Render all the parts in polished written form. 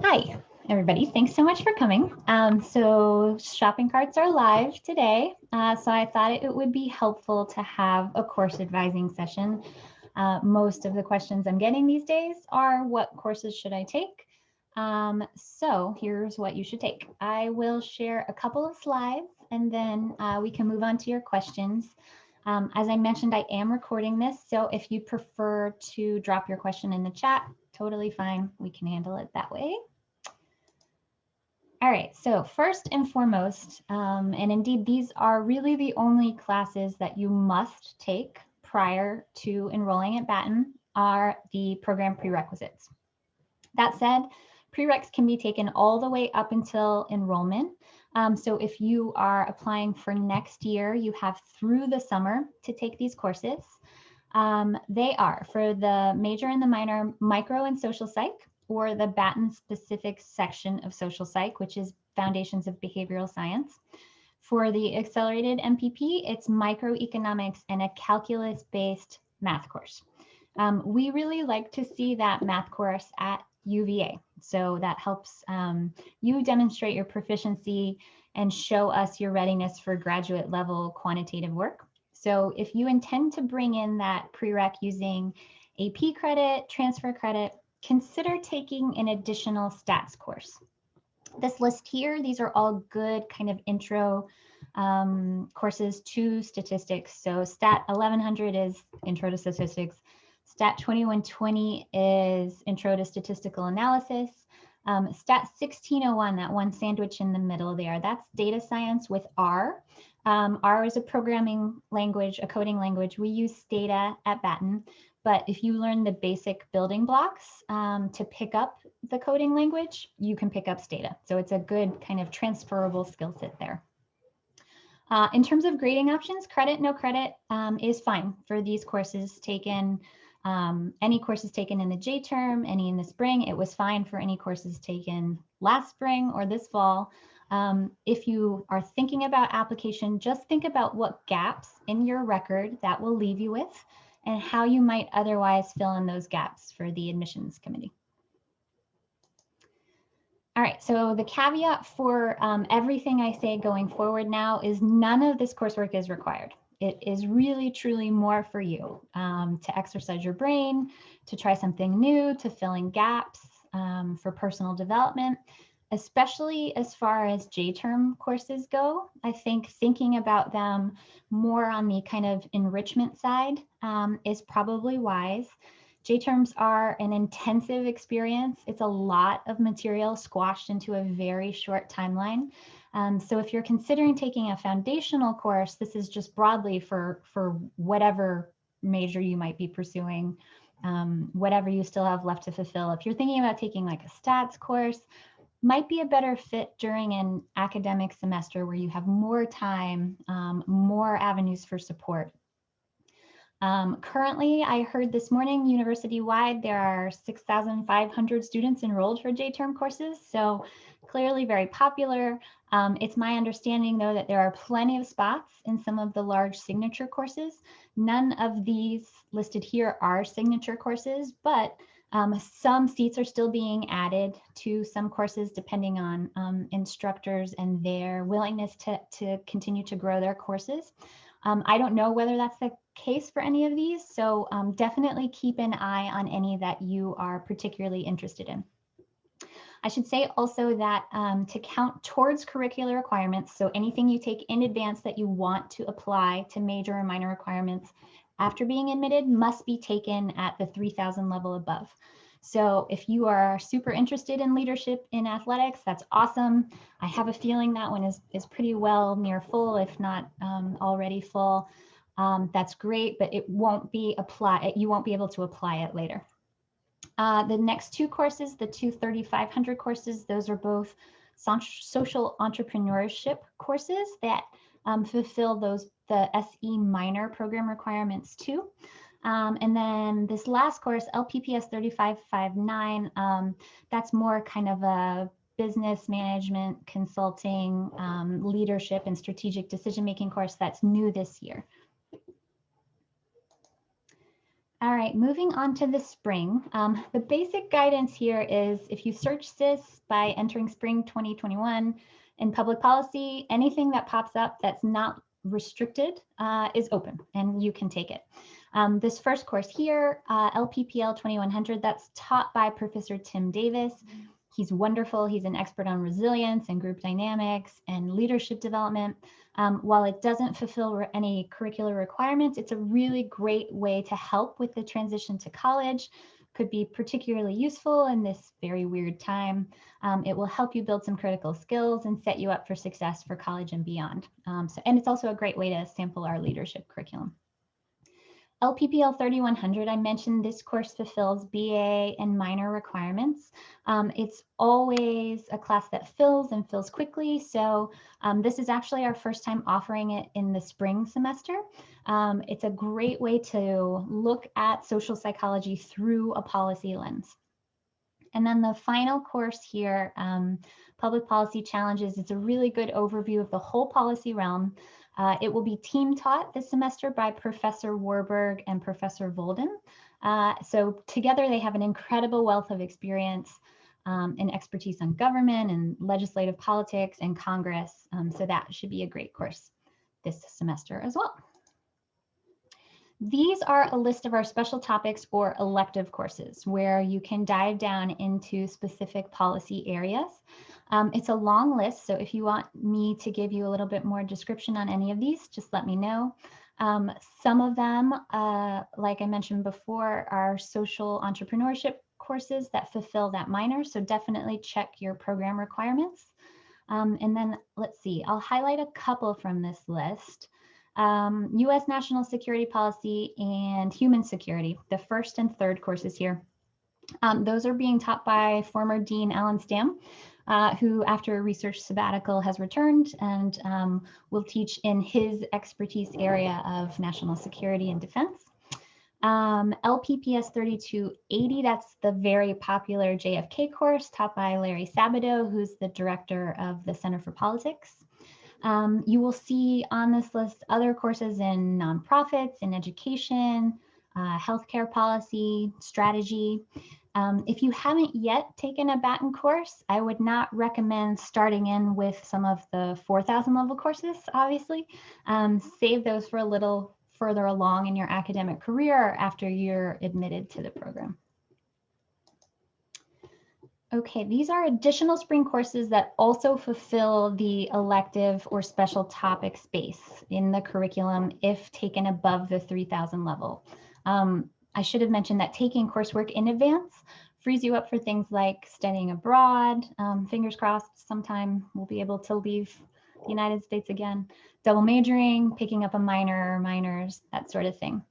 Hi, everybody. Thanks so much for coming. So shopping carts are live today. So I thought it would be helpful to have a course advising session. Most of the questions I'm getting these days are, what courses should I take? So here's what you should take. I will share a couple of slides and then we can move on to your questions. As I mentioned, I am recording this, so if you prefer to drop your question in the chat, totally fine. We can handle it that way. All right, so first and foremost, and indeed these are really the only classes that you must take prior to enrolling at Batten, are the program prerequisites. That said, prereqs can be taken all the way up until enrollment. So if you are applying for next year, you have through the summer to take these courses. They are for the major and the minor micro and social psych, or the Batten specific section of social psych, which is Foundations of Behavioral Science. For the accelerated MPP, it's microeconomics and a calculus-based math course. We really like to see that math course at UVA. So that helps you demonstrate your proficiency and show us your readiness for graduate level quantitative work. So if you intend to bring in that prereq using AP credit, transfer credit, consider taking an additional stats course. This list here, these are all good kind of intro courses to statistics. So Stat 1100 is Intro to Statistics. Stat 2120 is Intro to Statistical Analysis. Stat 1601, that one sandwich in the middle there, that's data science with R. R is a programming language, a coding language. We use Stata at Batten, but if you learn the basic building blocks to pick up the coding language, you can pick up Stata. So it's a good kind of transferable skill set there. In terms of grading options, credit, no credit is fine for these courses taken. Any courses taken in the JTerm, any in the spring, it was fine for any courses taken last spring or this fall. If you are thinking about application, just think about what gaps in your record that will leave you with and how you might otherwise fill in those gaps for the admissions committee. All right, so the caveat for everything I say going forward now is none of this coursework is required. It is really, truly more for you to exercise your brain, to try something new, to fill in gaps for personal development, especially as far as JTerm courses go. I think thinking about them more on the kind of enrichment side is probably wise. JTerms are an intensive experience. It's a lot of material squashed into a very short timeline. So if you're considering taking a foundational course, this is just broadly for whatever major you might be pursuing, whatever you still have left to fulfill. If you're thinking about taking like a stats course, might be a better fit during an academic semester where you have more time, more avenues for support. Currently, I heard this morning, university-wide, there are 6,500 students enrolled for JTerm courses, so clearly very popular. It's my understanding, though, that there are plenty of spots in some of the large signature courses. None of these listed here are signature courses, but some seats are still being added to some courses depending on instructors and their willingness to continue to grow their courses. I don't know whether that's the case for any of these, so definitely keep an eye on any that you are particularly interested in. I should say also that to count towards curricular requirements, so anything you take in advance that you want to apply to major or minor requirements after being admitted must be taken at the 3,000 level above. So if you are super interested in leadership in athletics, that's awesome. I have a feeling that one is pretty well near full, if not already full. That's great, but it won't be you won't be able to apply it later. The next two courses, the two 3,500 courses, those are both social entrepreneurship courses that fulfill the SE minor program requirements too. And then this last course, LPPS 3559, that's more kind of a business management, consulting, leadership, and strategic decision-making course that's new this year. All right, moving on to the spring. The basic guidance here is if you search CIS by entering spring 2021 in public policy, anything that pops up that's not restricted is open and you can take it. This first course here, LPPL 2100, that's taught by Professor Tim Davis. He's wonderful. He's an expert on resilience and group dynamics and leadership development. While it doesn't fulfill any curricular requirements, it's a really great way to help with the transition to college. Could be particularly useful in this very weird time. It will help you build some critical skills and set you up for success for college and beyond. And it's also a great way to sample our leadership curriculum. LPPL 3100, I mentioned this course fulfills BA and minor requirements. It's always a class that fills and fills quickly. So this is actually our first time offering it in the spring semester. It's a great way to look at social psychology through a policy lens. And then the final course here, Public Policy Challenges, it's a really good overview of the whole policy realm. It will be team taught this semester by Professor Warburg and Professor Volden. So together they have an incredible wealth of experience and expertise on government and legislative politics and Congress. So that should be a great course this semester as well. These are a list of our special topics or elective courses where you can dive down into specific policy areas. It's a long list, so if you want me to give you a little bit more description on any of these, just let me know. Some of them, like I mentioned before, are social entrepreneurship courses that fulfill that minor, so definitely check your program requirements. And then let's see, I'll highlight a couple from this list. U.S. National Security Policy and Human Security, the first and third courses here. Those are being taught by former Dean Alan Stamm, who after a research sabbatical has returned and will teach in his expertise area of national security and defense. LPPS 3280, that's the very popular JFK course taught by Larry Sabato, who's the director of the Center for Politics. You will see on this list other courses in nonprofits, in education, healthcare policy, strategy. If you haven't yet taken a Batten course, I would not recommend starting in with some of the 4,000 level courses, obviously. Save those for a little further along in your academic career after you're admitted to the program. Okay, these are additional spring courses that also fulfill the elective or special topic space in the curriculum if taken above the 3,000 level. I should have mentioned that taking coursework in advance frees you up for things like studying abroad, fingers crossed sometime we'll be able to leave the United States again, double majoring, picking up a minor, minors, that sort of thing.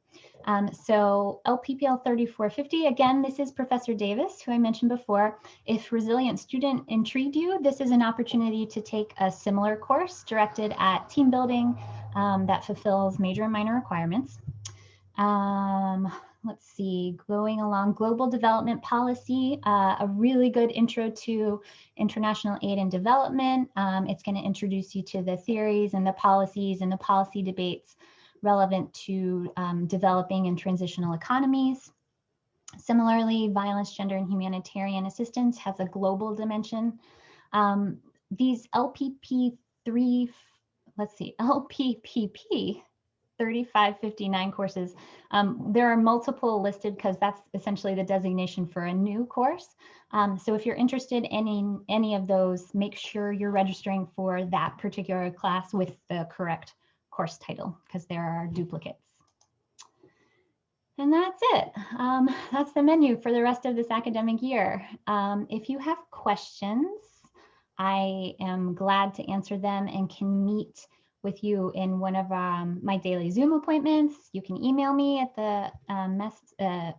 So LPPL 3450, again, this is Professor Davis, who I mentioned before. If Resilient Student intrigued you, this is an opportunity to take a similar course directed at team building that fulfills major and minor requirements. Let's see, going along, global development policy, a really good intro to international aid and development. It's going to introduce you to the theories and the policies and the policy debates relevant to developing and transitional economies. Similarly, violence, gender, and humanitarian assistance has a global dimension. These LPPP 3559 courses, there are multiple listed because that's essentially the designation for a new course. So if you're interested in any of those, make sure you're registering for that particular class with the correct course title because there are duplicates. And that's it. That's the menu for the rest of this academic year. If you have questions, I am glad to answer them and can meet with you in one of my daily Zoom appointments. You can email me at the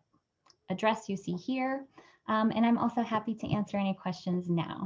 address you see here. And I'm also happy to answer any questions now.